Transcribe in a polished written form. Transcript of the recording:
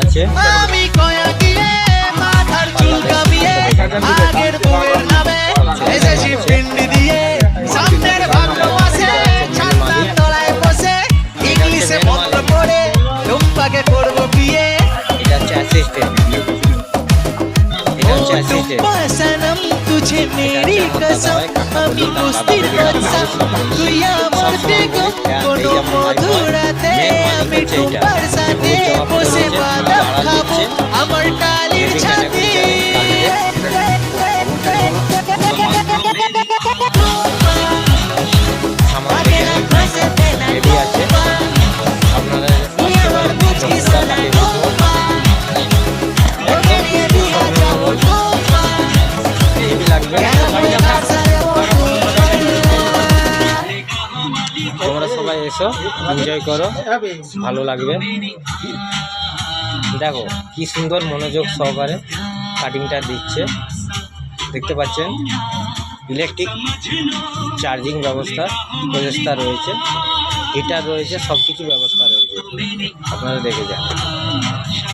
আছে। আমি কয়া গিয়ে মাথার চুল কামিয়ে আগের বউয়ের নামে এসেছি পিন্ডি দিয়ে সামনের ভাগ্যবাসে ছাতার তলায় বসে ইংলিশে পত্র পড়ে টুম্পাকে করবো বিয়ে। এটা হচ্ছে অ্যাসিস্ট্যান্ট, এটা হচ্ছে অ্যাসিস্ট্যান্ট। टुम्पा सनम तुझे मेरी कसम আমি কুস্তির বাদশা তুই আমার বেগম কোনো মধুরাতে আমি টুম্পার সাথে বসে বাদাম খাবো আমার টালির ছাদে। আমার রেডি আছে, আপনারা তোমরা সবাই এসো, এনজয় করো, ভালো লাগবে। দেখো কি সুন্দর মনোযোগ সহকারে কাটিংটা দিচ্ছে, দেখতে পাচ্ছেন। ইলেকট্রিক চার্জিং ব্যবস্থা ব্যবস্থা রয়েছে, হিটার রয়েছে, সব কিছু ব্যবস্থা রয়েছে, আপনারা দেখে যান।